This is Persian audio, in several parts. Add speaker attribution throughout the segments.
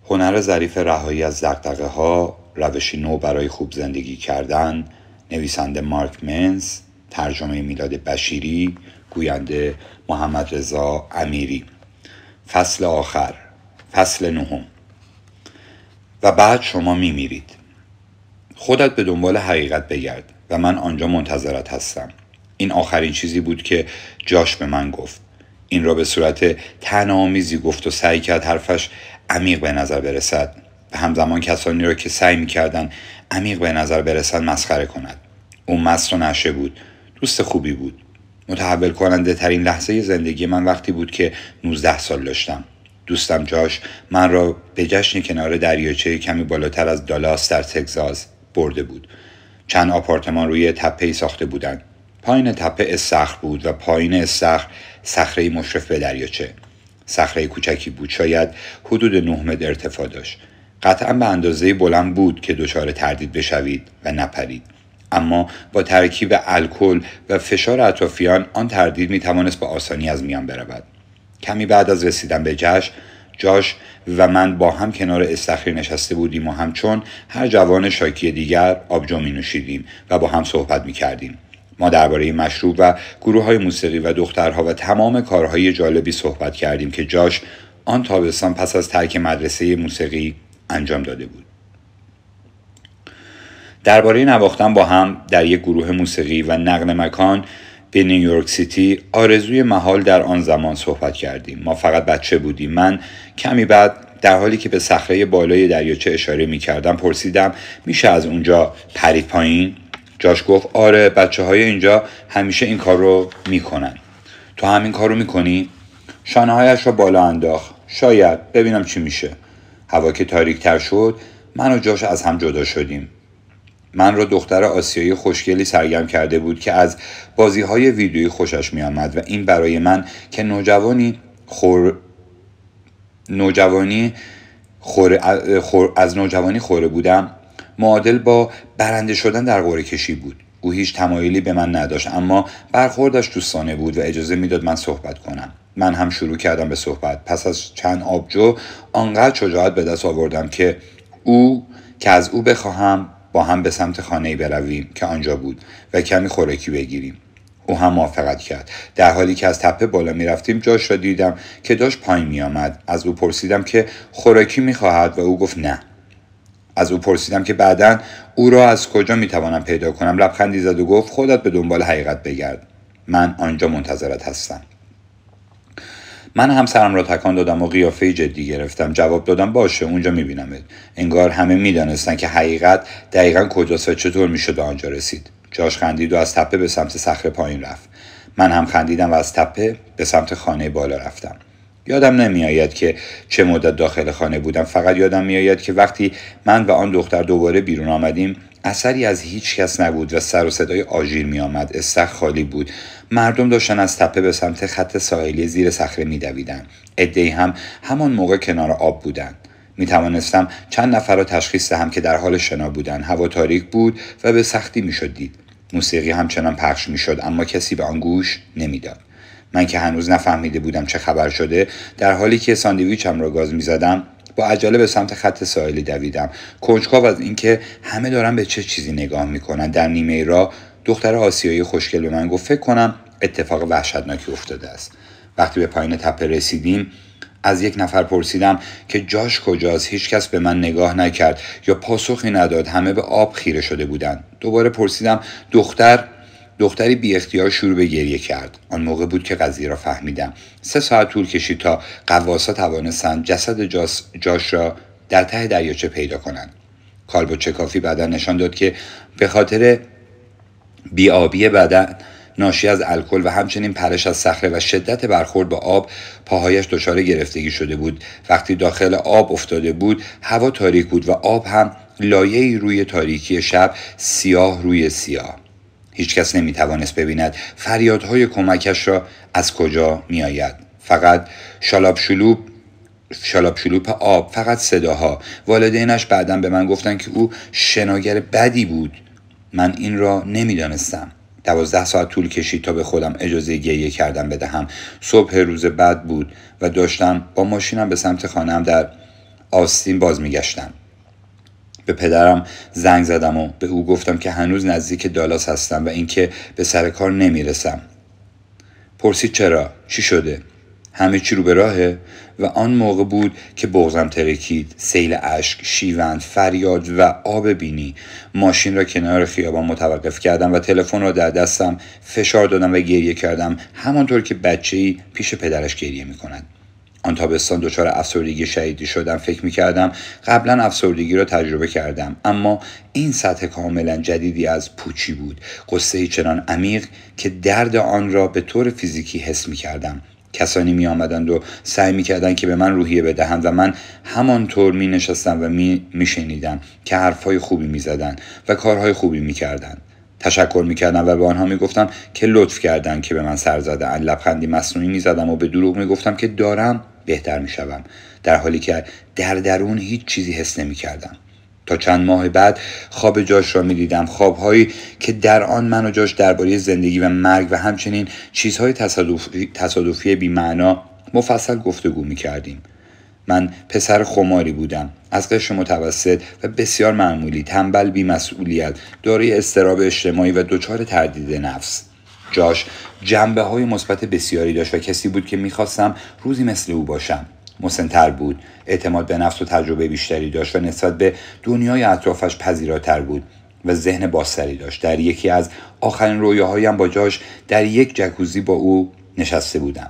Speaker 1: هنر ظریف رهایی از دغدغه‌ها، روشی نو برای خوب زندگی کردن، نویسنده مارک منز، ترجمه میلاد بشیری، گوینده محمد رضا امیری. فصل آخر، فصل نهم. و بعد شما میمیرید. خودت به دنبال حقیقت بگرد و من آنجا منتظرت هستم. این آخرین چیزی بود که جاش به من گفت. این را به صورت طعنه‌آمیزی گفت و سعی کرد حرفش عمیق به نظر برسد و همزمان کسانی را که سعی می‌کردند عمیق به نظر برسد مسخره کند. او مست و نشه بود. دوست خوبی بود. متحول کننده ترین لحظه زندگی من وقتی بود که 19 سال داشتم. دوستم جاش من را به جشن کنار دریاچه کمی بالاتر از دالاس در تگزاس برده بود. چند آپارتمان روی تپه‌ای ساخته بودند. پایین تپه استخر بود و پایین استخر صخره‌ای مشرف به دریاچه. صخره کوچکی بود، شاید حدود 9 متر ارتفاع داشت. قطعا به اندازه بلند بود که دچار تردید بشوید و نپرید. اما با ترکیب الکل و فشار اطرافیان آن تردید میتوانست با آسانی از میان برود. کمی بعد از رسیدن به جاش و من با هم کنار استخری نشسته بودیم و همچون هر جوان شاکی دیگر آبجو می نوشیدیم و با هم صحبت می کردیم. ما درباره مشروب و گروه‌های موسیقی و دخترها و تمام کارهای جالبی صحبت کردیم که جاش آن تابستان پس از ترک مدرسه موسیقی انجام داده بود. درباره نواختن با هم در یک گروه موسیقی و نقل مکان به نیویورک سیتی، آرزوی محال در آن زمان صحبت کردیم. ما فقط بچه بودیم. من کمی بعد در حالی که به صخره بالای دریاچه اشاره می‌کردم پرسیدم میشه از اونجا پرید پایین؟ جاش گفت آره، بچه‌های اینجا همیشه این کار رو میکنن. تو همین کار رو میکنی؟ شانه‌هایش را بالا انداخت. شاید، ببینم چی میشه. هوا که تاریک‌تر شد، من و جاش از هم جدا شدیم. من را دختر آسیایی خوشگلی سرگرم کرده بود که از بازی‌های ویدیویی خوشش می‌آمد و این برای من که از نوجوانی خوره بودم معادل با برنده شدن در قرعه کشی بود. او هیچ تمایلی به من نداشت اما برخوردش دوستانه بود و اجازه میداد من صحبت کنم. من هم شروع کردم به صحبت. پس از چند آبجو آنقدر شجاعت به دست آوردم که از او بخواهم با هم به سمت خانه‌ای برویم که آنجا بود و کمی خوراکی بگیریم. او هم موافقت کرد. در حالی که از تپه بالا می رفتیم جاش را دیدم که داشت پایین می آمد. از او پرسیدم که خوراکی می خواهد و او گفت نه. از او پرسیدم که بعداً او را از کجا می توانم پیدا کنم. لبخندی زد و گفت خودت به دنبال حقیقت بگرد. من آنجا منتظرت هستم. من هم سرم را تکان دادم و قیافه جدی گرفتم. جواب دادم باشه، اونجا میبینمت. انگار همه میدانستن که حقیقت دقیقاً کجاست و چطور میشد به آنجا رسید. جاش خندید و از تپه به سمت صخره پایین رفت. من هم خندیدم و از تپه به سمت خانه بالا رفتم. یادم نمیآید که چه مدت داخل خانه بودم. فقط یادم میآید که وقتی من و آن دختر دوباره بیرون آمدیم اثری از هیچ کس نبود و سر و صدای آژیر می آمد. استخر خالی بود. مردم داشتن از تپه به سمت خط ساحلی زیر صخره می دویدن. عده‌ای هم همان موقع کنار آب بودند. می توانستم چند نفر را تشخیص دهم که در حال شنا بودند. هوا تاریک بود و به سختی می شد دید. موسیقی همچنان پخش می شد اما کسی به آن گوش نمی داد. من که هنوز نفهمیده بودم چه خبر شده، در حالی که ساندویچم را گاز می زدم با عجله به سمت خط ساحلی دویدم. کنجکاو از اینکه همه دارن به چه چیزی نگاه میکنن. در نیمه راه دختر آسیایی خوشگل به من گفت فکر کنم اتفاق وحشتناکی افتاده است. وقتی به پایین تپه رسیدیم از یک نفر پرسیدم که جاش کجاست. هیچ کس به من نگاه نکرد یا پاسخی نداد. همه به آب خیره شده بودند. دوباره پرسیدم. دختری بی اختیار شروع به گریه کرد. آن موقع بود که قضیه را فهمیدم. 3 ساعت طول کشید تا غواصا توانستند جسد جاش را در ته دریاچه پیدا کنند. کالبد کافی بعدا نشان داد که به خاطر بی‌آبی بدن ناشی از الکل و همچنین پرش از صخره و شدت برخورد با آب پاهایش دچار گرفتگی شده بود. وقتی داخل آب افتاده بود هوا تاریک بود و آب هم لایه‌ای روی تاریکی شب، سیاه روی سیاه. هیچ کس نمیتوانست ببیند فریادهای کمکش را از کجا می آید. فقط شالاب شلوپ آب، فقط صداها. والدینش بعداً به من گفتند که او شناگر بدی بود. من این را نمیدانستم. 12 ساعت طول کشید تا به خودم اجازه گریه کردن بدهم. صبح روز بعد بود و داشتم با ماشینم به سمت خانه‌ام در آستین باز میگشتم. به پدرم زنگ زدم و به او گفتم که هنوز نزدیک دالاس هستم و اینکه به سر کار نمیرسم. پرسید چرا؟ چی شده؟ همه چی رو به راهه؟ و آن موقع بود که بغضم ترکید. سیل اشک، شیوند، فریاد و آب بینی. ماشین را کنار خیابان متوقف کردم و تلفن را در دستم فشار دادم و گریه کردم، همانطور که بچه‌ای پیش پدرش گریه می‌کند. آن تابستان دچار افسردگی شدیدی شدم. فکر می‌کردم قبلا افسردگی را تجربه کردم، اما این سطح کاملا جدیدی از پوچی بود. قصه‌ای چنان عمیق که درد آن را به طور فیزیکی حس می‌کردم. کسانی می آمدند و سعی می کردند که به من روحیه بدهند و من همانطور می نشستم و می شنیدم که حرفهای خوبی می زدند و کارهای خوبی می کردند. تشکر می کردم و به آنها می گفتم که لطف کردند که به من سر زدند. لبخندی مصنوعی می زدم و به دروغ می گفتم که دارم بهتر می شوم، در حالی که در درون هیچ چیزی حس نمی کردم. تا چند ماه بعد خواب جاش را می دیدم، خوابهایی که در آن من و جاش درباره زندگی و مرگ و همچنین چیزهای تصادفی بی‌معنا مفصل گفتگو می کردیم. من پسر خماری بودم، از قشر متوسط و بسیار معمولی، تنبل، بی‌مسئولیت، دارای اضطراب اجتماعی و دچار تردید نفس. جاش جنبه‌های مثبت بسیاری داشت و کسی بود که می‌خواستم روزی مثل او باشم. مسن‌تر بود، اعتماد به نفس و تجربه بیشتری داشت و نسبت به دنیای اطرافش پذیراتر بود و ذهن بازتری داشت. در یکی از آخرین رویاهایم با جاش در یک جکوزی با او نشسته بودم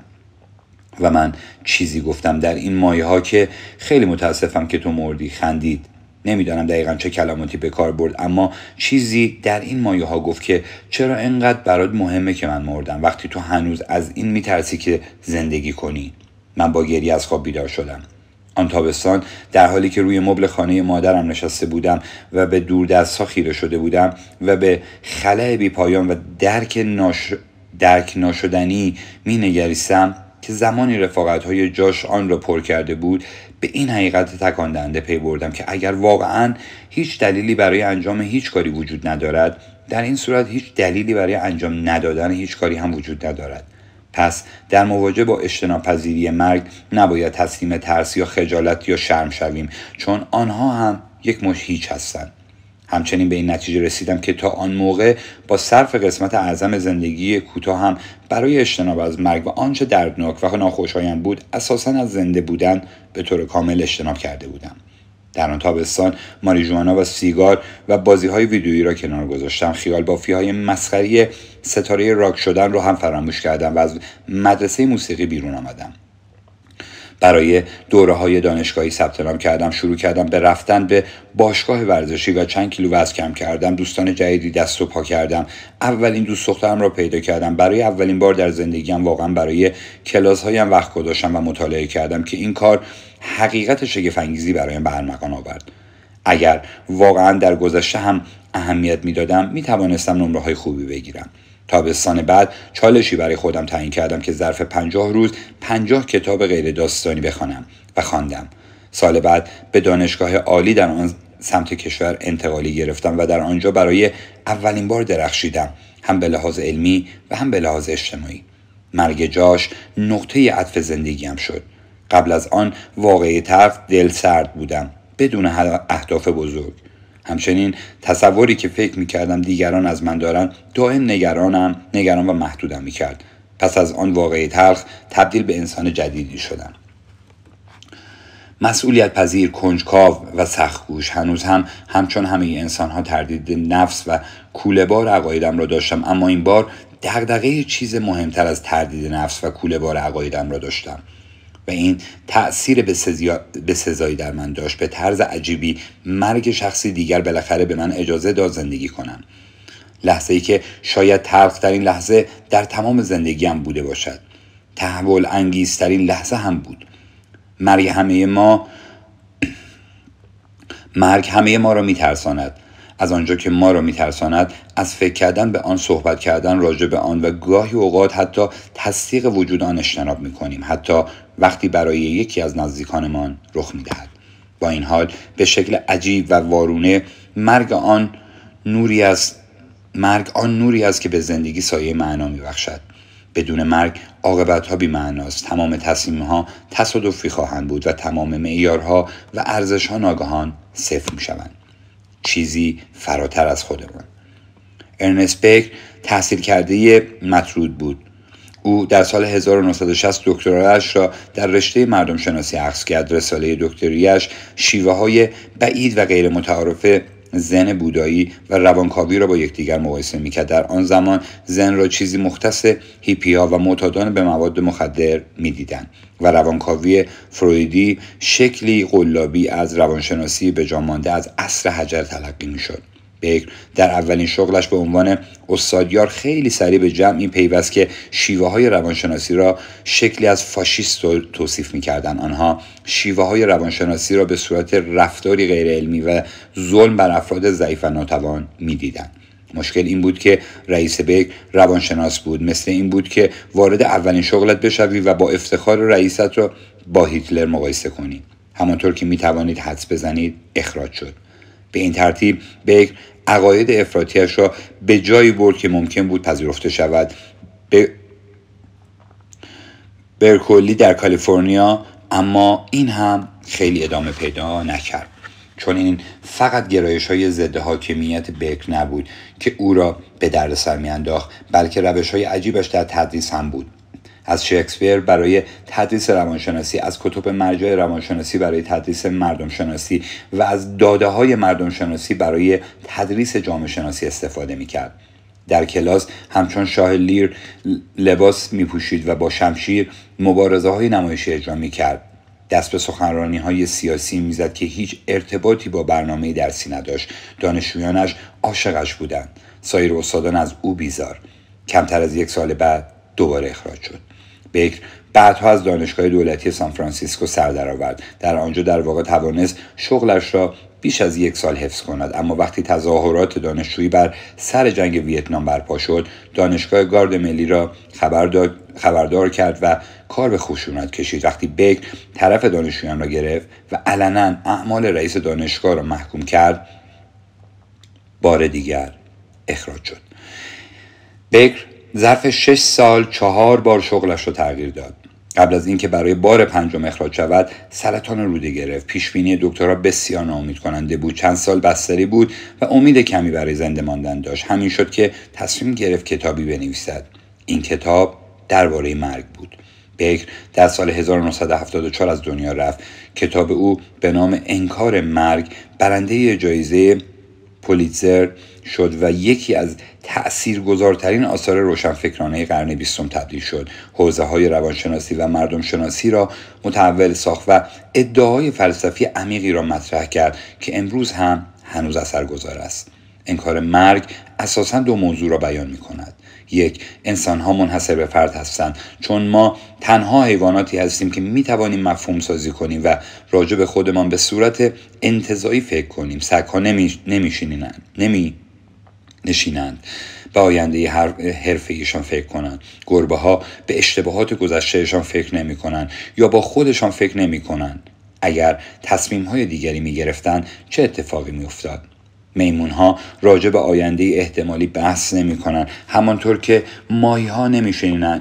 Speaker 1: و من چیزی گفتم در این مایه‌ها که خیلی متاسفم که تو مردی. خندید. نمیدانم دقیقاً چه کلماتی به کار برد، اما چیزی در این مایه‌ها گفت که چرا اینقدر برات مهمه که من مردم وقتی تو هنوز از این میترسی که زندگی کنی. من با گریه از خواب بیدار شدم. آن تابستان در حالی که روی مبل خانه مادرم نشسته بودم و به دوردست‌ها خیره شده بودم و به خلأ بی پایان و درک ناشدنی می نگریستم که زمانی رفاقت‌های جاش آن را پر کرده بود، به این حقیقت تکان دهنده پی بردم که اگر واقعاً هیچ دلیلی برای انجام هیچ کاری وجود ندارد، در این صورت هیچ دلیلی برای انجام ندادن هیچ کاری هم وجود ندارد. پس در مواجهه با اجتناب‌پذیری مرگ نباید تسلیم ترس یا خجالت یا شرم شویم، چون آنها هم یک مشت هیچ هستند. همچنین به این نتیجه رسیدم که تا آن موقع با صرف قسمت اعظم زندگی کوتاه هم برای اجتناب از مرگ و آنچه دردناک و ناخوشایند بود اساساً از زنده بودن به طور کامل اجتناب کرده بودم. در آن تابستان ماریجوانا و سیگار و بازی‌های ویدیویی را کنار گذاشتم. خیال بافی‌های مسخره ستاره راک شدن را هم فراموش کردم و از مدرسه موسیقی بیرون آمدم. برای دوره‌های دانشگاهی ثبت نام کردم. شروع کردم به رفتن به باشگاه ورزشی و چند کیلو وزن کم کردم. دوستان جدیدی دست و پا کردم. اولین دوست دخترم را پیدا کردم. برای اولین بار در زندگیم واقعا برای کلاس‌هایم وقت گذاشتم و مطالعه کردم که این کار حقیقت شگفت‌انگیزی برایم به ارمغان آورد. اگر واقعا در گذشته هم اهمیت میدادم میتوانستم نمره‌های خوبی بگیرم. تابستان بعد چالشی برای خودم تعیین کردم که ظرف 50 روز 50 کتاب غیر داستانی بخوانم و خواندم. سال بعد به دانشگاه عالی در آن سمت کشور انتقالی گرفتم و در آنجا برای اولین بار درخشیدم، هم به لحاظ علمی و هم به لحاظ اجتماعی. مرگ جاش نقطه عطف زندگیم شد. قبل از آن واقعی طرف دل سرد بودم، بدون اهداف بزرگ. همچنین تصوری که فکر می‌کردم دیگران از من دارن دائم نگران و محدودم می‌کرد. پس از آن واقعی تلخ تبدیل به انسان جدیدی شدم. مسئولیت پذیر، کنجکاو و سخت‌کوش. هنوز هم همچون همه انسان‌ها تردید نفس و کوله‌بار عقایدم را داشتم، اما این بار دغدغه چیز مهمتر از تردید نفس و کوله‌بار عقایدم را داشتم و این تأثیر بسزایی در من داشت. به طرز عجیبی مرگ شخصی دیگر بالاخره به من اجازه داد زندگی کنم. لحظه‌ای که شاید تلخ‌ترین لحظه در تمام زندگیم بوده باشد. تحول انگیزترین لحظه هم بود. مرگ همه ما را می‌ترساند. از آنجا که ما را می‌ترساند، از فکر کردن به آن، صحبت کردن راجع به آن و گاهی اوقات حتی تصدیق وجود آن اجتناب می‌کنیم، حتی وقتی برای یکی از نزدیکانمان رخ می‌دهد. با این حال به شکل عجیب و وارونه مرگ آن نوری است که به زندگی سایه معنا می‌بخشد. بدون مرگ عاقبت‌ها بی‌معناست. تمام تصمیم‌ها تصادفی خواهند بود و تمام معیارها و ارزش‌ها ناگهان صفر می‌شوند. چیزی فراتر از خودمان. ارنست بیکر تحصیل کرده مطرود بود. او در سال 1960 دکترایش را در رشته مردم شناسی اخذ کرد. رساله دکتریش شیوه‌های بعید و غیر متعارف زن بودایی و روانکاوی را با یکدیگر مقایسه می‌کرد. در آن زمان زن را چیزی مختص هیپی‌ها و معتادان به مواد مخدر می‌دیدند و روانکاوی فرویدی شکلی قلابی از روانشناسی به جا مانده از عصر حجر تلقی می‌شد. بیکر در اولین شغلش به عنوان استادیار خیلی سریع به جمعی پیوست که شیوه‌های روانشناسی را شکلی از فاشیست توصیف می‌کردند. آنها شیوه‌های روانشناسی را به صورت رفتاری غیر علمی و ظلم بر افراد ضعیف و ناتوان می‌دیدند. مشکل این بود که رئیس بیکر روانشناس بود. مثل این بود که وارد اولین شغلت بشوی و با افتخار رئیست را با هیتلر مقایسه کنی. همانطور که می‌توانید حدس بزنید اخراج شد. به این ترتیب بیکر عقاید افراطیش را به جایی برد که ممکن بود پذیرفته شود. برکلی در کالیفرنیا، اما این هم خیلی ادامه پیدا نکرد، چون این فقط گرایش‌های ضد حاکمیت بیکر نبود که او را به دردسر می‌انداخت، بلکه روش‌های عجیبش در تدریس هم بود. از شکسپیر برای تدریس روانشناسی، از کتب مرجع روانشناسی برای تدریس مردم شناسی و از داده‌های مردم شناسی برای تدریس جامعه شناسی استفاده می‌کرد. در کلاس همچون شاه لیر لباس می‌پوشید و با شمشیر مبارزه‌های نمایشی اجرا می‌کرد. دست به سخنرانی‌های سیاسی می‌زد که هیچ ارتباطی با برنامه درسی نداشت. دانشجویانش عاشقش بودند. سایر استادان از او بیزار. کمتر از 1 سال بعد دوباره اخراج شد. بیکر بعدها از دانشگاه دولتی سان فرانسیسکو سر درآورد. در آنجا در واقع توانست شغلش را بیش از 1 سال حفظ کند، اما وقتی تظاهرات دانشجویی بر سر جنگ ویتنام برپا شد، دانشگاه گارد ملی را خبردار کرد و کار به خشونت کشید. وقتی بیکر طرف دانشجویان را گرفت و علنا اعمال رئیس دانشگاه را محکوم کرد، بار دیگر اخراج شد. بیکر ظرف 6 سال 4 بار شغلش را تغییر داد. قبل از اینکه برای بار 5 اخراج شود، سرطان روده گرفت. پیشبینی دکترها بسیار ناامید کننده بود. چند سال بستری بود و امید کمی برای زنده ماندن داشت. همین شد که تصمیم گرفت کتابی بنویسد. این کتاب درباره مرگ بود. بیکر در سال 1974 از دنیا رفت. کتاب او به نام انکار مرگ برنده جایزه پولیتزر شد و یکی از تأثیرگذارترین آثار روشنفکرانه قرن 20 تبدیل شد. حوزه‌های روانشناسی و مردم شناسی را متحول ساخت و ادعاهای فلسفی عمیقی را مطرح کرد که امروز هم هنوز اثرگذار است. انکار مرگ اساساً 2 موضوع را بیان می‌کند. 1. انسان‌ها منحصر به فرد هستند، چون ما تنها حیواناتی هستیم که می‌توانیم مفهوم سازی کنیم و راجع به خودمان به صورت انتزاعی فکر کنیم. سگ‌ها نشینند به آینده حرفه‌ایشان فکر کنند. گربه‌ها به اشتباهات گذشتهشان فکر نمی‌کنند یا با خودشان فکر نمی‌کنند. اگر تصمیم‌های دیگری می‌گرفتند چه اتفاقی می‌افتاد؟ میمون‌ها راجع به آینده احتمالی بحث نمی‌کنند، همانطور که ماهی‌ها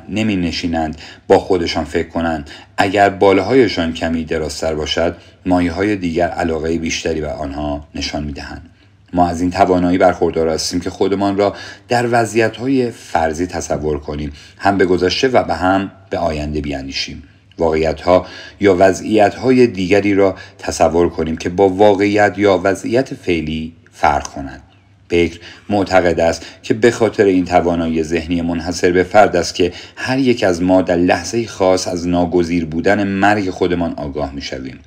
Speaker 1: نمی‌نشینند با خودشان فکر کنند. اگر بالهایشان کمی درازتر باشد، ماهی‌های دیگر علاقه بیشتری به آنها نشان می‌دهند. ما از این توانایی برخوردار هستیم که خودمان را در وضعیت‌های فرضی تصور کنیم، هم به گذشته و هم به آینده بیاندیشیم. واقعیت‌ها یا وضعیت‌های دیگری را تصور کنیم که با واقعیت یا وضعیت فعلی فرق کنند. بیکر معتقد است که به خاطر این توانایی ذهنی منحصر به فرد است که هر یک از ما در لحظه خاص از ناگزیر بودن مرگ خودمان آگاه می‌شویم.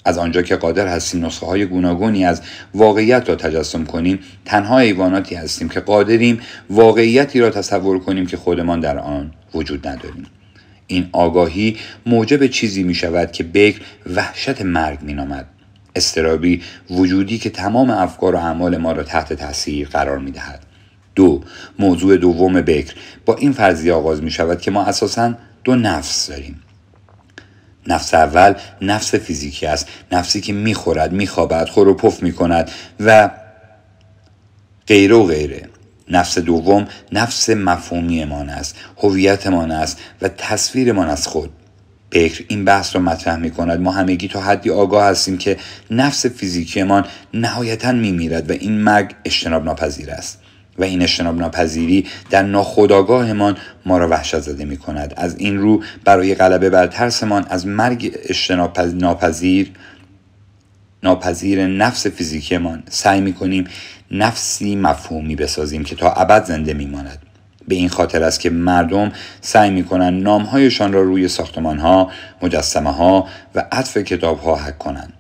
Speaker 1: از آنجا که قادر هستیم نسخه‌های گوناگونی از واقعیت را تجسم کنیم، تنها حیواناتی هستیم که قادریم واقعیتی را تصور کنیم که خودمان در آن وجود نداریم. این آگاهی موجب چیزی می شود که بیکر وحشت مرگ می نامد. اضطرابی وجودی که تمام افکار و اعمال ما را تحت تاثیر قرار می دهد. 2. موضوع دوم بیکر با این فرضیه آغاز می شود که ما اساساً 2 نفس داریم. نفس اول نفس فیزیکی است، نفسی که میخورد، میخوابد، خور و پف میکند و غیره و غیره. نفس دوم نفس مفهومیمان است، هویتمان است و تصویرمان از خود. بکر این بحث را مطرح می کند. ما همگی تا حدی آگاه هستیم که نفس فیزیکیمان نهایتاً می میرد و این مرگ اجتناب ناپذیر است و این اجتناب ناپذیری در ناخودآگاهمان ما را وحشت زده می کند. از این رو برای غلبه بر ترسمان از مرگ اجتناب ناپذیر نفس فیزیکیمان سعی می کنیم نفسی مفهومی بسازیم که تا ابد زنده می ماند. به این خاطر است که مردم سعی می کنند نامهایشان را روی ساختمان ها، مجسمه ها و عطف کتاب ها حک کنند.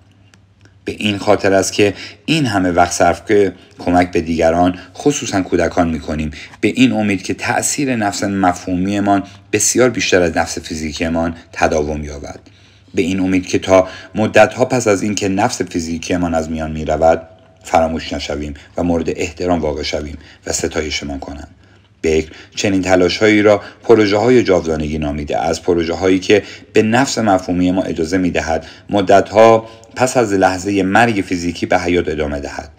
Speaker 1: به این خاطر است که این همه وقت صرف که کمک به دیگران خصوصا کودکان می کنیم، به این امید که تأثیر نفس مفهومیمان بسیار بیشتر از نفس فیزیکیمان تداوم یابد. به این امید که تا مدتها پس از اینکه نفس فیزیکیمان از میان می رود فراموش نشویم و مورد احترام واقع شویم و ستایشمان کنند. بکر چنین تلاش‌هایی را پروژه‌های جاودانگی نامیده، از پروژه‌هایی که به نفس مفهومی ما اجازه می‌دهد مدت‌ها پس از لحظه مرگ فیزیکی به حیات ادامه دهد.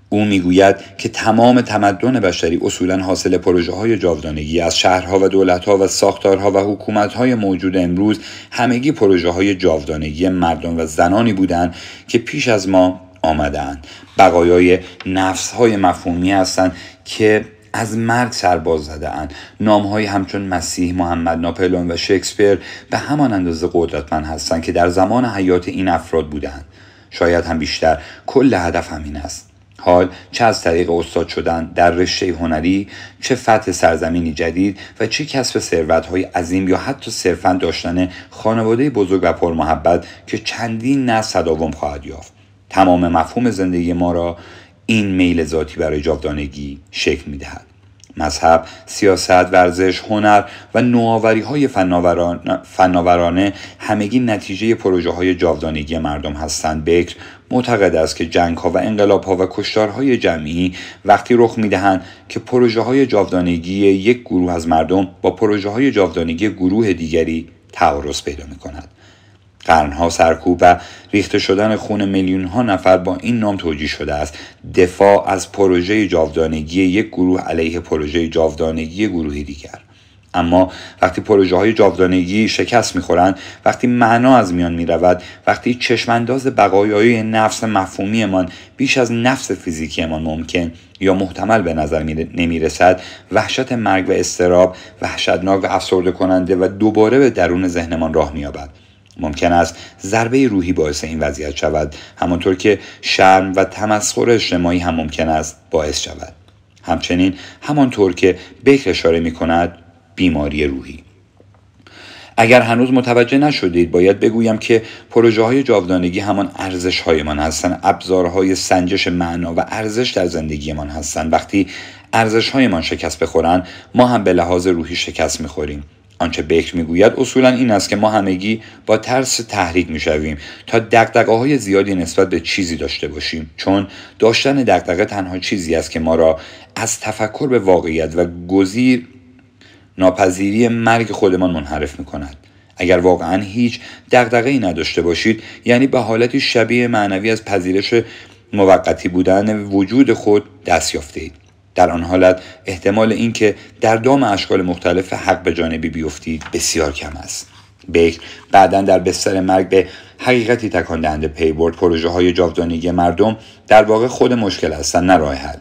Speaker 1: او میگوید که تمام تمدن بشری اصولاً حاصل پروژه‌های جاودانگی از شهرها و دولت‌ها و ساختارها و حکومت‌های موجود امروز همگی پروژه‌های جاودانگی مردم و زنانی بودند که پیش از ما آمدند. بقایای نفس‌های مفهومی هستند که از مرگ سرباز زده‌اند. نام‌هایی همچون مسیح، محمد، ناپلئون و شکسپیر به همان اندازه قدرتمند هستند که در زمان حیات این افراد بودند. شاید هم بیشتر. کل هدف همین است. حال چه از طریق استاد شدن در رشته هنری، چه فتح سرزمینی جدید و چه کسب ثروت‌های عظیم یا حتی صرفاً داشتن خانواده بزرگ و پرمحبت که چندین نسل تداوم خواهد یافت. تمام مفهوم زندگی ما را این میل ذاتی برای جاودانگی شکل می‌دهد. مذهب، سیاست، ورزش، هنر و نوآوری‌های فناورانه همگی نتیجه پروژه‌های جاودانگی مردم هستند. بکر معتقد است که جنگ‌ها و انقلاب‌ها و کشتارهای جمعی وقتی رخ می‌دهند که پروژه‌های جاودانگی یک گروه از مردم با پروژه‌های جاودانگی گروه دیگری تعارض پیدا می‌کند. قرنها سرکوب و ریخته شدن خون میلیون‌ها نفر با این نام توجیه شده است: دفاع از پروژه جاودانگی یک گروه علیه پروژه جاودانگی گروهی دیگر. اما وقتی پروژه‌های جاودانگی شکست می‌خورند، وقتی معنا از میان می‌رود، وقتی چشم‌انداز بقایای نفس مفهومیمان بیش از نفس فیزیکیمان ممکن یا محتمل به نظر نمی‌رسد، وحشت مرگ و اضطراب وحشتناک و افسرده کننده و دوباره به درون ذهنمان راه می‌یابد. ممکن است ضربه روحی باعث این وضعیت شود، همانطور که شرم و تمسخر اجتماعی هم ممکن است باعث شود. همچنین همانطور که بکر اشاره می‌کند، بیماری روحی. اگر هنوز متوجه نشدید، باید بگویم که پروژه‌های جاودانگی همان ارزش‌هایمان هستند، ابزارهای سنجش معنا و ارزش در زندگیمان هستند. وقتی ارزش‌هایمان شکست بخورند، ما هم به لحاظ روحی شکست می‌خوریم. آنچه بکر میگوید اصولا این است که ما همگی با ترس تحریک میشویم تا دغدغه‌های زیادی نسبت به چیزی داشته باشیم، چون داشتن دغدغه تنها چیزی است که ما را از تفکر به واقعیت و گزیر ناپذیری مرگ خودمان منحرف میکند. اگر واقعا هیچ دغدغه‌ای نداشته باشید، یعنی به حالتی شبیه معنوی از پذیرش موقتی بودن وجود خود دست یافتید. در آن حالت احتمال اینکه در دام اشکال مختلف حق به جانبی بیفتید بسیار کم است. بکر بعداً در بستر مرگ به حقیقتی تکان دهنده پی برد: پروژه‌های جاودانگی مردم در واقع خود مشکل هستند، نه راه حل.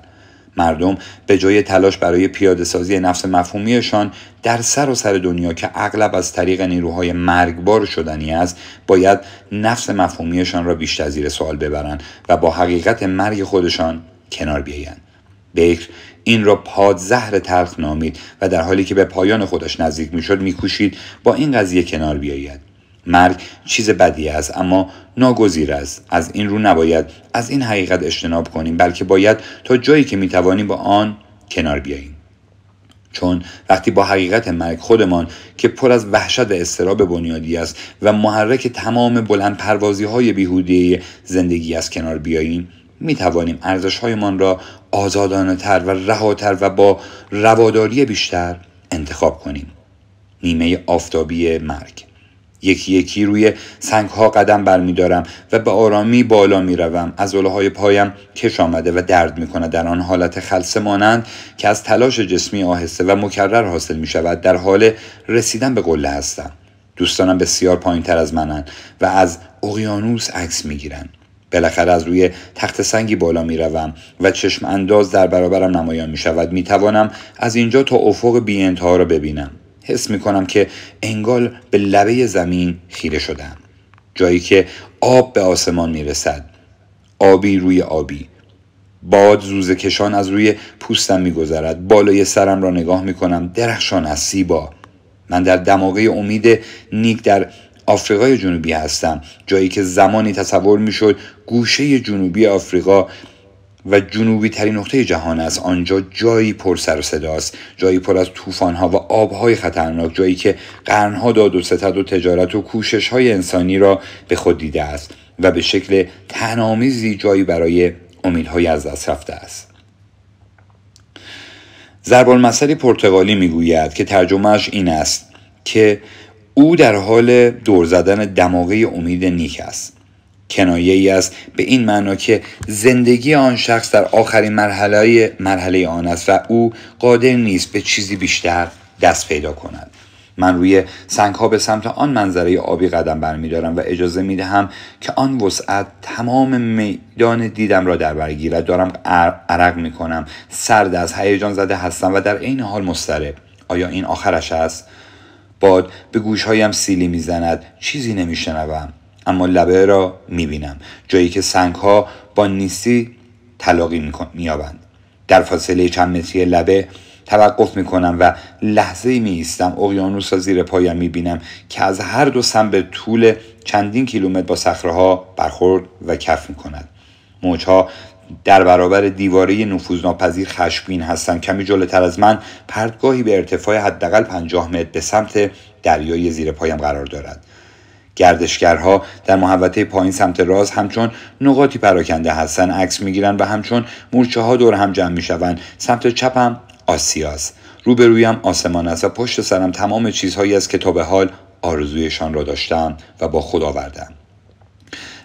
Speaker 1: مردم به جای تلاش برای پیاده سازی نفس مفهومیشان در سراسر دنیا که اغلب از طریق نیروهای مرگبار شدنی است، باید نفس مفهومیشان را بیشتر زیر سوال ببرند و با حقیقت مرگ خودشان کنار بیایند. بکر این را پادزهر تلخ نامید و در حالی که به پایان خودش نزدیک میشد میکوشید با این قضیه کنار بیاید. مرگ چیز بدی است، اما ناگزیر است. از این رو نباید از این حقیقت اجتناب کنیم، بلکه باید تا جایی که میتوانیم با آن کنار بیاییم. چون وقتی با حقیقت مرگ خودمان که پر از وحشت و اضطراب بنیادی است و محرک تمام بلند پروازی های بیهوده زندگی است کنار بیاییم، می توانیم ارزش‌هایمان را آزادانه تر و رهاتر و با رواداری بیشتر انتخاب کنیم. نیمه آفتابی مرگ. یکی یکی روی سنگ‌ها قدم برمی‌دارم و به آرامی بالا می‌روم. عضله‌های پایم کش آمده و درد می‌کند، در آن حالت خلسه مانند که از تلاش جسمی آهسته و مکرر حاصل می‌شود. در حال رسیدن به قله هستم. دوستانم بسیار پایین‌تر از منند و از اقیانوس عکس می‌گیرند. بالاخره از روی تخت سنگی بالا می‌روم و چشم انداز در برابرم نمایان می‌شود. می‌توانم از اینجا تا افق بی انتها را ببینم. حس می‌کنم که انگار به لبه زمین خیره شدم. جایی که آب به آسمان می‌رسد. آبی روی آبی. باد زوزه کشان از روی پوستم می‌گذرد. بالای سرم را نگاه می‌کنم. درخشان از زیبا. من در دماغه امید نیک در آفریقای جنوبی هستم، جایی که زمانی تصور میشد گوشه جنوبی آفریقا و جنوبی ترین نقطه جهان است. آنجا جایی پر سر و صداست، جایی پر از طوفان‌ها و آب‌های خطرناک، جایی که قرن‌ها داد و ستد و تجارت و کوشش‌های انسانی را به خود دیده است و به شکل طعنه‌آمیزی جایی برای امیدهای از دست رفته است. ضرب المثلی پرتغالی میگوید که ترجمهش این است که او در حال دور زدن دماغه امید نیک است. کنایه ای است به این معنا که زندگی آن شخص در آخرین مرحله آن است و او قادر نیست به چیزی بیشتر دست پیدا کند. من روی سنگ‌ها به سمت آن منظره آبی قدم برمی‌دارم و اجازه می‌دهم که آن وسعت تمام میدان دیدم را در بر گیرد. دارم عرق می‌کنم، سرد از هیجان زده هستم و در عین حال مضطرب. آیا این آخرش است؟ باد به گوشهایم سیلی می‌زند. چیزی نمی‌شنوم، اما لبه را می‌بینم، جایی که سنگ‌ها با نیستی تلاقی می‌یابند. در فاصله چند متری لبه توقف میکنم و لحظه‌ای می‌ایستم. اقیانوس را زیر پایم می‌بینم که از هر دو سمت به طول چندین کیلومتر با صخره‌ها برخورد و کف می‌کند. موج‌ها در برابر دیواره نفوذناپذیر خشمگین هستند. کمی جلوتر از من پرتگاهی به ارتفاع حداقل 50 متر به سمت دریای زیر پایم قرار دارد. گردشگرها در محوطه پایین سمت راست همچون نقاطی پراکنده هستند، عکس می‌گیرند و همچون مورچه‌ها دور هم جمع می‌شوند. سمت چپم آسیاست. روبرویم آسمان است و پشت سرم تمام چیزهایی است که تا به حال آرزویشان را داشتم و با خود آوردم.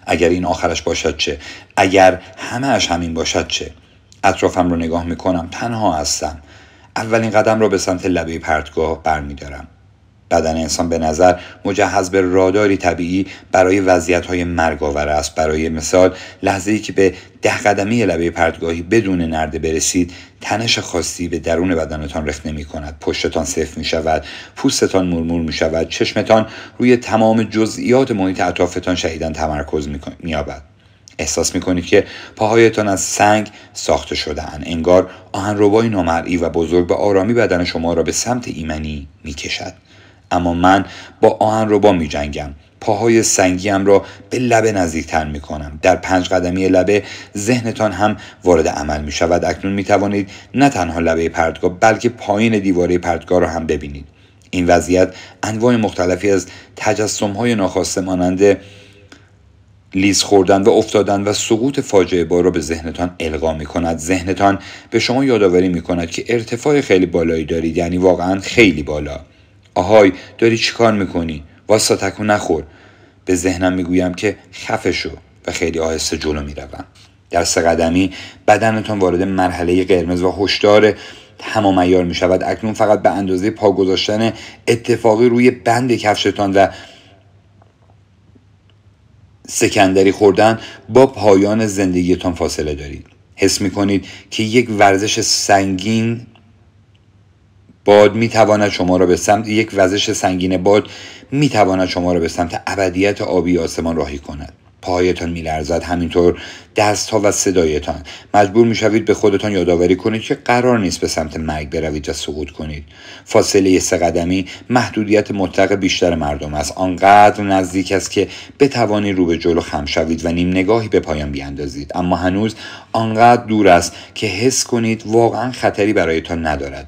Speaker 1: اگر این آخرش باشد چه؟ اگر همه‌اش همین باشد چه؟ اطرافم را نگاه میکنم، تنها هستم. اولین قدم را به سمت لبه پرتگاه برمیدارم. بدن انسان به نظر مجهز به راداری طبیعی برای وضعیت‌های مرگ‌آور است. برای مثال لحظه‌ای که به 10 قدمی لبه پرتگاهی بدون نرده برسید، تنش خاصی به درون بدنتان رخنه می‌کند. پشتتان سفت می‌شود، پوستتان مورمور می‌شود، چشمتان روی تمام جزئیات محیط اطرافتان شدیداً تمرکز می‌یابد. احساس می‌کنید که پاهایتان از سنگ ساخته شده‌اند. انگار آهنربای نامرئی و بزرگ به آرامی بدن شما را به سمت ایمنی می‌کشد. اما من با آهنربا می جنگم. پاهای سنگیم را به لبه نزدیکتر می کنم. در 5 قدمی لبه ذهنتان هم وارد عمل می شود. اکنون می توانید نه تنها لبه پرتگاه بلکه پایین دیواره پرتگاه را هم ببینید. این وضعیت انواع مختلفی از تجسم‌های ناخواسته مانند لیز خوردن و افتادن و سقوط فاجعه بار را به ذهنتان القا می کند. ذهنتان به شما یادآوری می کند که ارتفاع خیلی بالایی دارید، یعنی واقعا خیلی بالا. آهای، داری چی کار میکنی؟ واسه تکون نخور. به ذهنم میگویم که خفه شو و خیلی آهسته جلو میروم. در 3 قدمی بدنتان وارد مرحله قرمز و هشدار تمام عیار میشود. اکنون فقط به اندازه پا گذاشتن اتفاقی روی بند کفشتان و سکندری خوردن با پایان زندگیتان فاصله دارید. حس میکنید که یک ورزش سنگین باد میتواند شما را به سمت ابدیت آبی آسمان راهی کند. پاهایتان میلرزد، همینطور دستها و صدایتان. مجبور میشوید به خودتان یادآوری کنید که قرار نیست به سمت مرگ بروید و سقوط کنید. فاصله 3 قدمی محدودیت مطلق بیشتر مردم است. آنقدر نزدیک است که بتوانید رو به جلو خم شوید و نیم نگاهی به پایان بیاندازید، اما هنوز آنقدر دور است که حس کنید واقعا خطری برایتان ندارد.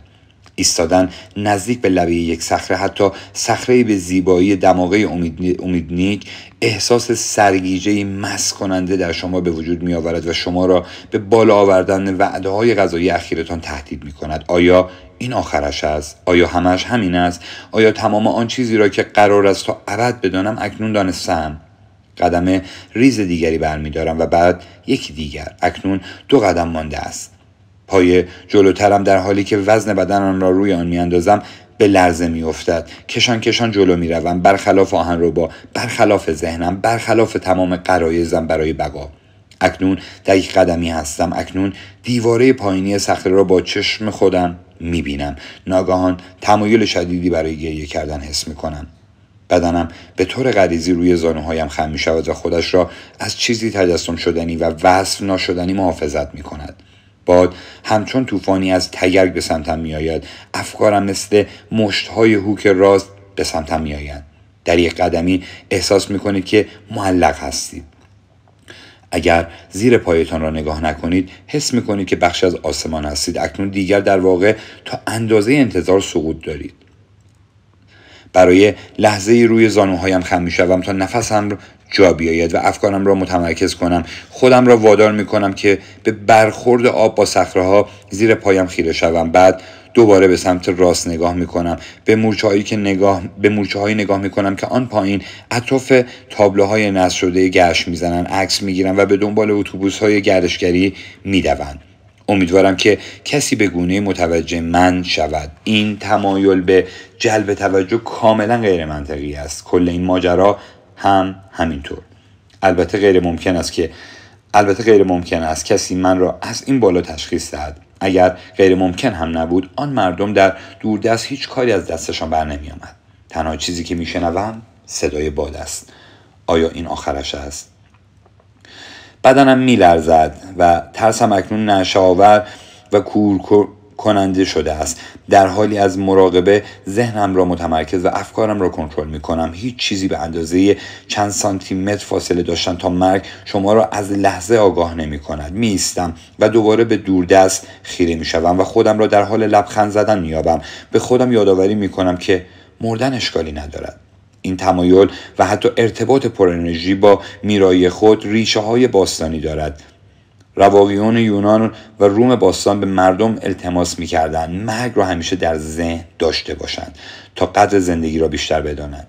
Speaker 1: ایستادن نزدیک به لبه یک صخره، حتی صخره به زیبایی دماغه امیدنیک، احساس سرگیجه‌ای مست کننده در شما به وجود می آورد و شما را به بالا آوردن وعده‌های غذایی اخیرتان تهدید می کند. آیا این آخرش است؟ آیا همش همین است؟ آیا تمام آن چیزی را که قرار است تا ابد بدانم اکنون دانستم؟ قدم ریز دیگری برمی‌دارم و بعد یکی دیگر. اکنون 2 قدم مانده است. پای جلوترم در حالی که وزن بدنم را روی آن میاندازم به لرزه میافتد. کشان کشان جلو میروم، برخلاف آهنربا، برخلاف ذهنم، برخلاف تمام غرایزم برای بقا. اکنون در 1 قدمی هستم. اکنون دیواره پایینی صخره را با چشم خودم میبینم. ناگهان تمایل شدیدی برای گریه کردن حس میکنم. بدنم به طور غریزی روی زانوهایم خم میشود و خودش را از چیزی تجسم شدنی و وصف ناشدنی محافظت میکند. باد همچون طوفانی از تگرگ به سمتم میآید. افکارم مثل مشت‌های هوک راست به سمتم میآیند. در 1 قدمی احساس میکنید که معلق هستید. اگر زیر پایتان را نگاه نکنید حس میکنید که بخشی از آسمان هستید. اکنون دیگر در واقع تا اندازه انتظار سقوط دارید. برای لحظه‌ای روی زانوهایم خم میشوم تا نفسم جا بیاید و افکارم را متمرکز کنم. خودم را وادار میکنم که به برخورد آب با صخره‌ها زیر پایم خیره شوم. بعد دوباره به سمت راست نگاه میکنم. به مورچه‌هایی نگاه میکنم که آن پایین اطراف تابلوهای نصب شده گشت میزنن، عکس میگیرن و به دنبال اتوبوس‌های گردشگری میدوند. امیدوارم که کسی به گونه متوجه من شود. این تمایل به جلب توجه کاملا غیر منطقی است. کل این ماجرا هم همینطور. البته غیر ممکن است کسی من را از این بالا تشخیص دهد. اگر غیر ممکن هم نبود آن مردم در دوردست هیچ کاری از دستشان بر نمی آمد. تنها چیزی که میشنوم صدای باد است. آیا این آخرش است؟ بدنم میلرزد و ترسم اکنون نشه‌آور و کور کننده شده است. در حالی از مراقبه ذهنم را متمرکز و افکارم را کنترل می‌کنم. هیچ چیزی به اندازه چند سانتی متر فاصله داشتن تا مرگ شما را از لحظه آگاه نمی‌کند. می‌ایستم و دوباره به دوردست خیره می‌شوم و خودم را در حال لبخند زدن می‌یابم. به خودم یادآوری می‌کنم که مردن اشکالی ندارد. این تمایل و حتی ارتباط پر انرژی با میرای خود ریشه های باستانی دارد. رواقیون یونان و روم باستان به مردم التماس می‌کردند مرگ را همیشه در ذهن داشته باشند تا قدر زندگی را بیشتر بدانند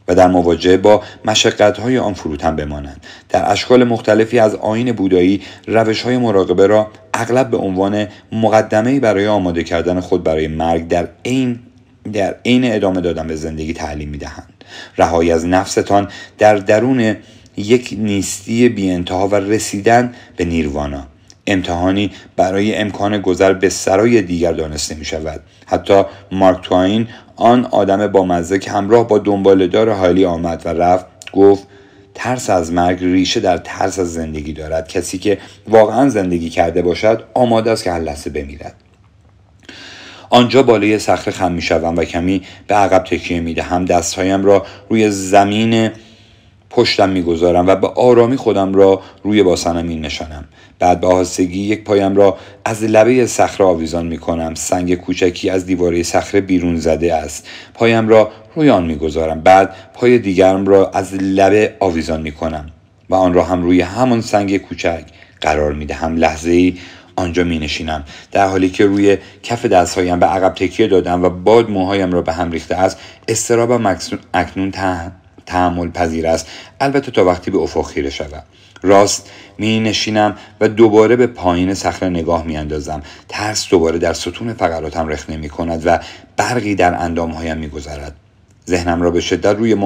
Speaker 1: و در مواجهه با مشقت‌های آن فروتن بمانند. در اشکال مختلفی از آیین بودایی روش‌های مراقبه را اغلب به عنوان مقدمه‌ای برای آماده کردن خود برای مرگ در عین ادامه دادن به زندگی تعلیم می‌دهند. رهایی از نفستان در درون یک نیستی بی انتها و رسیدن به نیروانا. امتحانی برای امکان گذر به سرای دیگر دانسته می شود. حتی مارک توین، آن آدم با مزه که همراه با دنباله‌دار حالی آمد و رفت، گفت ترس از مرگ ریشه در ترس از زندگی دارد. کسی که واقعا زندگی کرده باشد آماده است که هر لحظه بمیرد. آنجا بالای صخره خم می‌شوم و کمی به عقب تکیه می‌دهم. دستهایم را روی زمین پشتم می‌گذارم و به آرامی خودم را روی باسنم می‌نشانم. بعد به آهستگی 1 پایم را از لبه صخره آویزان می‌کنم. سنگ کوچکی از دیواره صخره بیرون زده است. پایم را روی آن می‌گذارم. بعد پای دیگرم را از لبه آویزان می‌کنم و آن را هم روی همان سنگ کوچک قرار می‌دهم. لحظه‌ای آنجا می نشینم در حالی که روی کف دستهایم به عقب تکیه دادم و باد موهایم را به هم ریخته است. اضطرابم اکنون تحمل پذیر است، البته تا وقتی به افق خیره شوم. راست می نشینم و دوباره به پایین صخره نگاه می اندازم. ترس دوباره در ستون فقراتم رخنه می کند و برقی در اندامهایم می گذرد. ذهنم را به شدت روی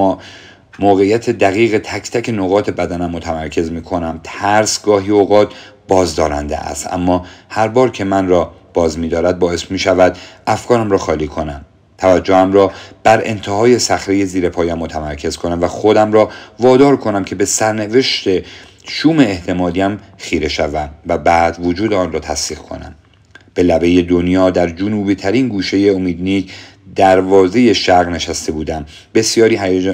Speaker 1: موقعیت دقیق تک تک نقاط بدنم متمرکز می کنم. ترس گاهی اوقات بازدارنده است، اما هر بار که من را باز می دارد باعث می شود افکارم را خالی کنم. توجهم را بر انتهای صخره زیر پایم متمرکز کنم و خودم را وادار کنم که به سرنوشت شوم احتمالیم خیره شوم و بعد وجود آن را تصدیق کنم. به لبه دنیا در جنوبی ترین گوشه امیدنیک دروازه شرق نشسته بودم.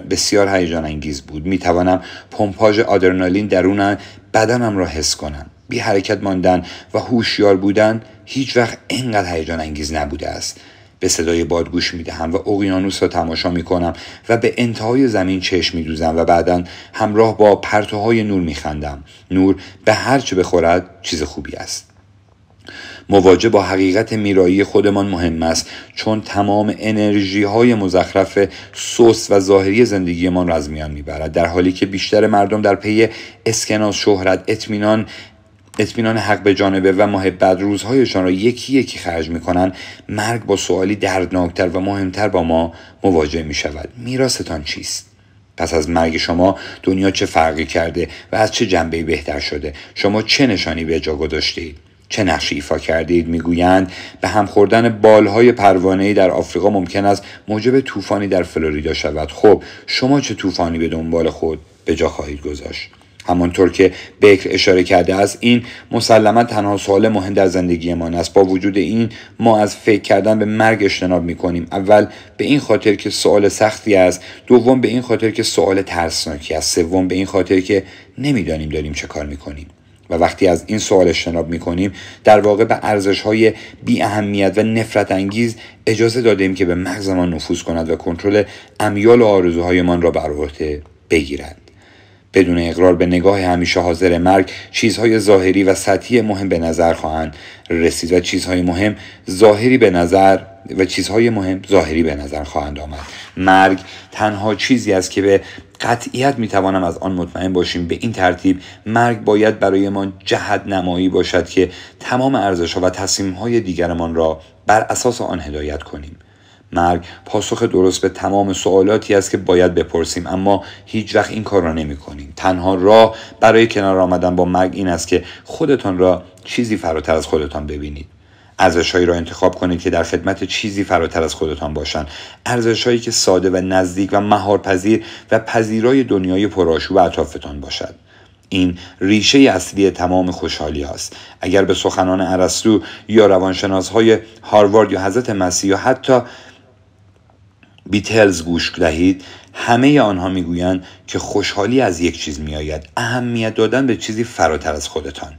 Speaker 1: بسیار هیجان انگیز بود. می توانم پمپاژ آدرنالین درون بدنم را حس کنم. بی حرکت ماندن و هوشیار بودن هیچ وقت اینقدر هیجان انگیز نبوده است. به صدای باد گوش می دهم و اقیانوس را تماشا می کنم و به انتهای زمین چشم می دوزم و بعداً همراه با پرتوهای نور می خندم. نور به هر چه بخورد چیز خوبی است. مواجهه با حقیقت میرایی خودمان مهم است، چون تمام انرژی های مزخرف سوس و ظاهری زندگیمان را از میان میبرد. در حالی که بیشتر مردم در پی اسکناس، شهرت، اطمینان حق به جانبه و محبت روزهایشان را یکی یکی خرج میکنند، مرگ با سوالی دردناکتر و مهمتر با ما مواجه میشود: میراثتان چیست؟ پس از مرگ شما دنیا چه فرقی کرده و از چه جنبه‌ای بهتر شده؟ شما چه نشانی به جا گذاشتید؟ چه نقشی ایفا کردید؟ میگویند به هم خوردن بالهای پروانه‌ای در آفریقا ممکن است موجب طوفانی در فلوریدا شود. خب شما چه طوفانی به دنبال خود به جا خواهید گذاشت؟ همانطور که بکر اشاره کرده است، این مسلما تنها سوال مهم در زندگیمان است. با وجود این ما از فکر کردن به مرگ اجتناب می‌کنیم. اول به این خاطر که سوال سختی است، دوم به این خاطر که سوال ترسناکی است، سوم به این خاطر که نمی‌دانیم داریم چه کار می‌کنیم. و وقتی از این سوال اجتناب می‌کنیم، در واقع به ارزش‌های بی اهمیت و نفرت انگیز اجازه دادیم که به مغزمان نفوذ کند و کنترل امیال و آرزوهایمان را بر عهده بگیرد. بدون اقرار به نگاه همیشه حاضر مرگ، چیزهای ظاهری و سطحی مهم به نظر خواهند رسید و چیزهای مهم ظاهری به نظر خواهند آمد. مرگ تنها چیزی است که به قطعیت میتوانم از آن مطمئن باشیم. به این ترتیب مرگ باید برای ما جهت نمایی باشد که تمام ارزش‌ها و تصمیم‌های دیگرمان را بر اساس آن هدایت کنیم. مرگ پاسخ درست به تمام سوالاتی است که باید بپرسیم، اما هیچ وقت این کار را نمی کنیم. تنها راه برای کنار آمدن با مرگ این است که خودتان را چیزی فراتر از خودتان ببینید. ارزش‌هایی را انتخاب کنید که در خدمت چیزی فراتر از خودتان باشند. ارزش‌هایی که ساده و نزدیک و مهارپذیر و پذیرای دنیای پرآشوب اطرافتان باشد. این ریشه اصلی تمام خوشحالی است. اگر به سخنان ارسطو یا روانشناس‌های هاروارد یا حضرت مسیح یا حتی بیتلز گوش دهید، همه آنها میگویند که خوشحالی از یک چیز میآید: اهمیت دادن به چیزی فراتر از خودتان.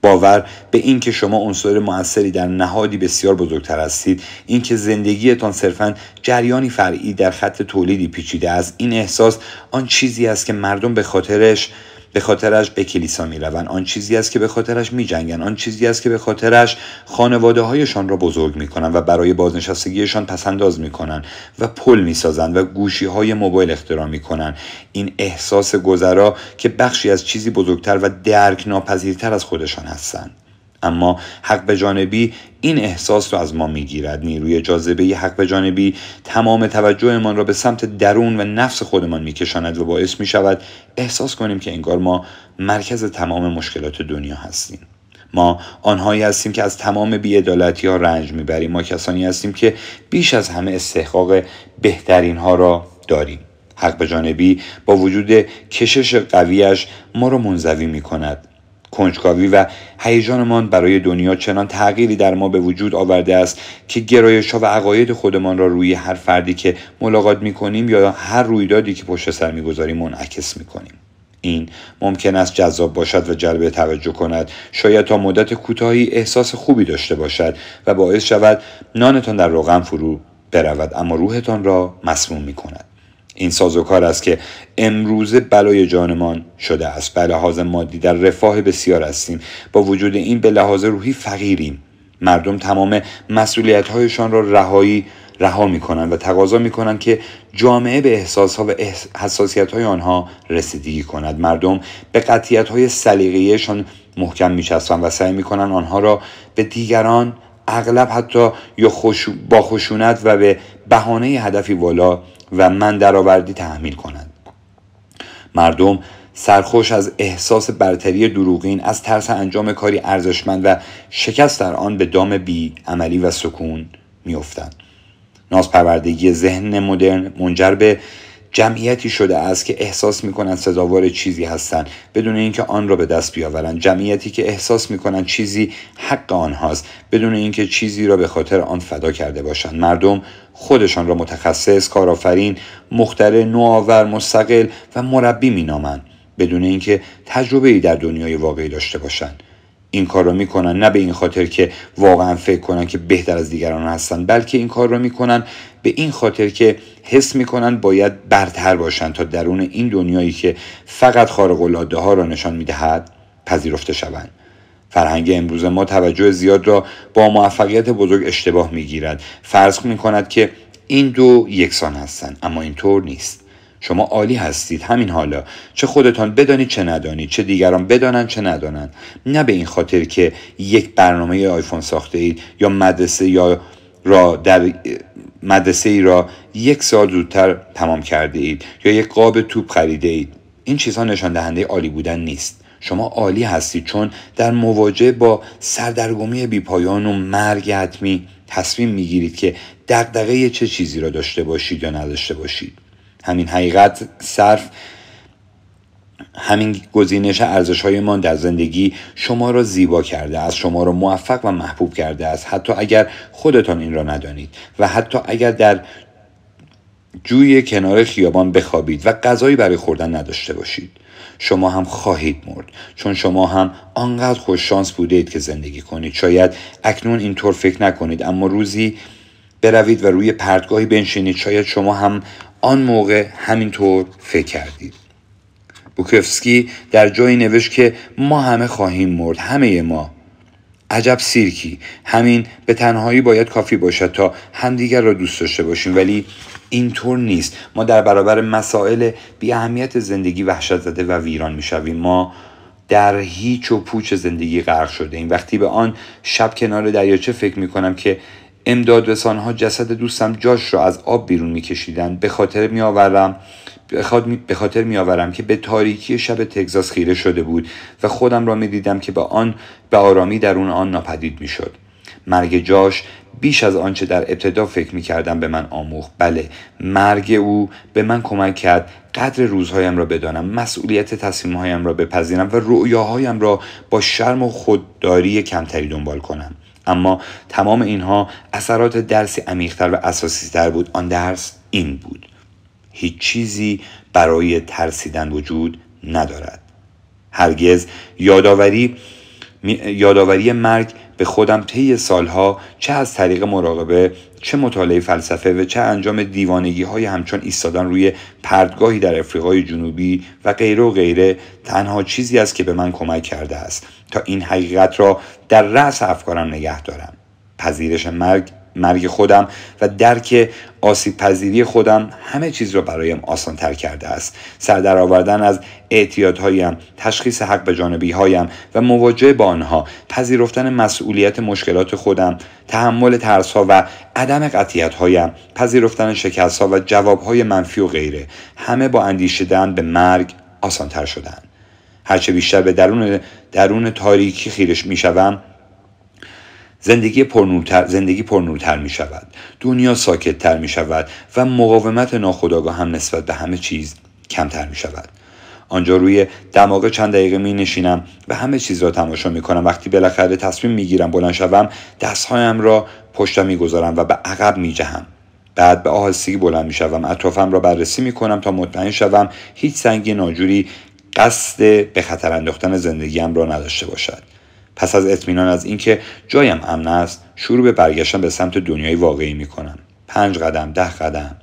Speaker 1: باور به این که شما عنصر مؤثری در نهادی بسیار بزرگتر هستید، این که زندگیتان صرفاً جریانی فرعی در خط تولیدی پیچیده است، این احساس آن چیزی است که مردم به خاطرش به کلیسا می روند، آن چیزی است که به خاطرش می جنگند، آن چیزی است که به خاطرش خانواده هایشان را بزرگ می کنند و برای بازنشستگیشان پسنداز می کنند و پل می سازند و گوشی های موبایل اختراع می کنند. این احساس گذرا که بخشی از چیزی بزرگتر و درک ناپذیرتر از خودشان هستند. اما حق به جانبی این احساس را از ما میگیرد. نیروی جاذبه حق به جانبی تمام توجهمان را به سمت درون و نفس خودمان میکشاند و باعث میشود احساس کنیم که انگار ما مرکز تمام مشکلات دنیا هستیم. ما آنهایی هستیم که از تمام بی‌عدالتی‌ها رنج میبریم. ما کسانی هستیم که بیش از همه استحقاق بهترین ها را داریم. حق به جانبی با وجود کشش قویش ما را منزوی میکند. کنجکاوی و هیجانمان برای دنیا چنان تغییری در ما به وجود آورده است که گرایش‌ها و عقاید خودمان را روی هر فردی که ملاقات می‌کنیم یا هر رویدادی که پشت سر می‌گذاریم منعکس می‌کنیم. این ممکن است جذاب باشد و جلب توجه کند، شاید تا مدت کوتاهی احساس خوبی داشته باشد و باعث شود نانتان در روغن فرو برود، اما روحتان را مسموم می‌کند. این سازوکار است که امروزه بلای جانمان شده است. به لحاظ مادی در رفاه بسیار هستیم، با وجود این به لحاظ روحی فقیریم. مردم تمام مسئولیت‌هایشان را رها می‌کنند و تقاضا می‌کنند که جامعه به احساس‌ها و حساسیت‌های آنها رسیدگی کند. مردم به قطعیت‌های سلیقه‌ایشان محکم می‌چسبند و سعی می‌کنند آنها را به دیگران، اغلب حتی یا با خشونت و به بهانه هدفی والا و من درآوردی تحمیل کنند. مردم سرخوش از احساس برتری دروغین، از ترس انجام کاری ارزشمند و شکست در آن به دام بی عملی و سکون می‌افتند. نازپروردگی ذهن مدرن منجر به جمعیتی شده است که احساس می‌کنند سزاوار چیزی هستند بدون اینکه آن را به دست بیاورند. جمعیتی که احساس می‌کنند چیزی حق آنهاست بدون اینکه چیزی را به خاطر آن فدا کرده باشند. مردم خودشان را متخصص، کارآفرین، مخترع، نوآور، مستقل و مربی می‌نامند بدون اینکه تجربه‌ای در دنیای واقعی داشته باشند. این کار را میکنن نه به این خاطر که واقعا فکر کنن که بهتر از دیگران هستن، بلکه این کار را میکنن به این خاطر که حس میکنن باید برتر باشن تا درون این دنیایی که فقط خارق العاده ها را نشان میدهد پذیرفته شوند. فرهنگ امروز ما توجه زیاد را با موفقیت بزرگ اشتباه میگیرد. فرض میکند که این دو یکسان هستند، اما اینطور نیست. شما عالی هستید همین حالا، چه خودتان بدانید چه ندانید، چه دیگران بدانند چه ندانند. نه به این خاطر که یک برنامه آیفون ساخته اید یا مدرسه ای را 1 سال زودتر تمام کرده اید یا یک قاب توپ خریده اید. این چیزها نشان دهنده عالی بودن نیست. شما عالی هستید چون در مواجهه با سردرگمی بیپایان و مرگ حتمی تصمیم میگیرید که دغدغه چه چیزی را داشته باشید یا نداشته باشید. همین گزینش ارزش‌هایمان در زندگی شما را زیبا کرده است، شما را موفق و محبوب کرده است، حتی اگر خودتان این را ندانید و حتی اگر در جوی کنار خیابان بخوابید و غذایی برای خوردن نداشته باشید. شما هم خواهید مرد، چون شما هم آنقدر خوش شانس بودید که زندگی کنید. شاید اکنون اینطور فکر نکنید، اما روزی بروید و روی پرتگاهی بنشینید، شاید شما هم آن موقع همینطور فکر کردید. بوکوفسکی در جایی نوشت که ما همه خواهیم مرد، همه ما. عجب سیرکی، همین به تنهایی باید کافی باشد تا همدیگر را دوست داشته باشیم، ولی اینطور نیست. ما در برابر مسائل بی اهمیت زندگی وحشت زده و ویران میشویم. ما در هیچ و پوچ زندگی غرق شده ایم. وقتی به آن شب کنار دریاچه فکر میکنم که امدادرسانها جسد دوستم جاش را از آب بیرون میکشیدند، به خاطر میآورم که به تاریکی شب تگزاس خیره شده بود و خودم را میدیدم که به آرامی درون آن ناپدید میشد. مرگ جاش بیش از آنچه در ابتدا فکر میکردم به من آموخت. بله، مرگ او به من کمک کرد قدر روزهایم را بدانم، مسئولیت تصمیمهایم را بپذیرم و رؤیاهایم را با شرم و خودداری کمتری دنبال کنم. اما تمام اینها اثرات درسی عمیق‌تر و اساسی‌تر بود. آن درس این بود: هیچ چیزی برای ترسیدن وجود ندارد. هرگز یادآوری مرگ به خودم طی سالها، چه از طریق مراقبه، چه مطالعه فلسفه و چه انجام دیوانگی‌های همچون ایستادن روی پرتگاهی در افریقای جنوبی و غیره و غیره، تنها چیزی است که به من کمک کرده است تا این حقیقت را در رأس افکارم نگه دارم: پذیرش مرگ خودم و درک آسیب پذیری خودم همه چیز را برایم آسان تر کرده است. سر در آوردن از اعتیادهایم، تشخیص حق به جانبی‌هایم و مواجهه با آنها، پذیرفتن مسئولیت مشکلات خودم، تحمل ترس‌ها و عدم قطعیت‌هایم، پذیرفتن شکست‌ها و جواب‌های منفی و غیره، همه با اندیشیدن به مرگ آسان تر شدند. هرچه بیشتر به درون تاریکی خیره می‌شوم، زندگی پرنورتر می شود، دنیا ساکت‌تر می شود و مقاومت ناخودآگاه هم نسبت به همه چیز کمتر می شود. آنجا روی دماغ چند دقیقه می نشینم و همه چیز را تماشا می کنم. وقتی بالاخره تصمیم می گیرم بلند شوم، دستهایم را پشتم می گذارم و به عقب می جهم. بعد به آهستگی بلند می شوم، اطرافم را بررسی می کنم تا مطمئن شوم هیچ سنگ ناجوری قصد به خطر انداختن زندگیم را نداشته باشد. پس از اطمینان از اینکه جایم امن است، شروع به برگشتن به سمت دنیای واقعی می کنم. 5 قدم، 10 قدم.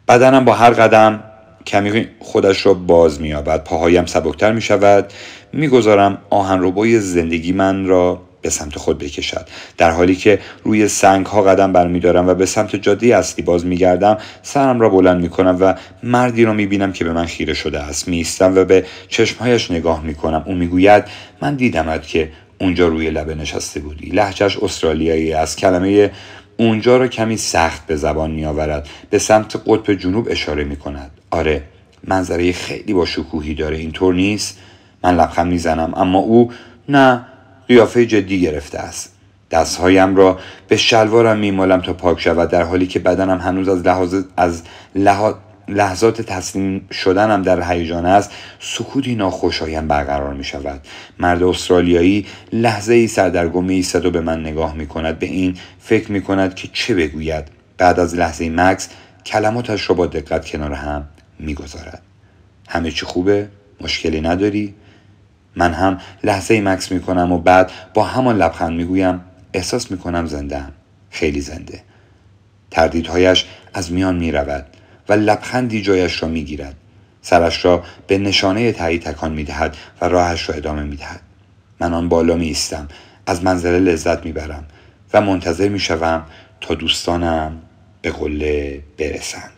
Speaker 1: بدنم با هر قدم کمی خودش را باز می یابد. پاهایم سبکتر می شود. می گذارم آهنربای زندگی من را به سمت خود بکشد. در حالی که روی سنگ ها قدم برمی دارم و به سمت جاده اصلی باز می گردم، سرم را بلند می کنم و مردی را می بینم که به من خیره شده است. می ایستم و به چشمهایش نگاه می کنم. او می گوید: من دیدمت که اونجا روی لبه نشسته بودی. لهجه‌اش استرالیایی است. کلمه اونجا را کمی سخت به زبان می آورد. به سمت قطب جنوب اشاره می کند. آره، منظره خیلی با شکوهی داره، اینطور نیست؟ من لبخند می زنم، اما او نه، قیافه جدی گرفته است. دستهایم را به شلوارم میمالم تا پاک شود، در حالی که بدنم هنوز از لحظات تسلیم شدنم در هیجان است. سکوتی ناخوشایند برقرار می شود. مرد استرالیایی لحظه ای سردرگم می ایستد و به من نگاه می کند. به این فکر می کند که چه بگوید. بعد از لحظه مکث کلماتش را با دقت کنار هم می گذارد. همه چی خوبه؟ مشکلی نداری؟ من هم لحظه مکث می کنم و بعد با همان لبخند می گویم: احساس می کنم زنده‌ام، خیلی زنده. تردیدهایش از میان می رود و لبخندی جایش را می گیرد. سرش را به نشانه تایید تکان می دهد و راهش را ادامه می دهد. من آن بالا می ایستم، از منظره لذت می برم و منتظر می شوم تا دوستانم به قله برسند.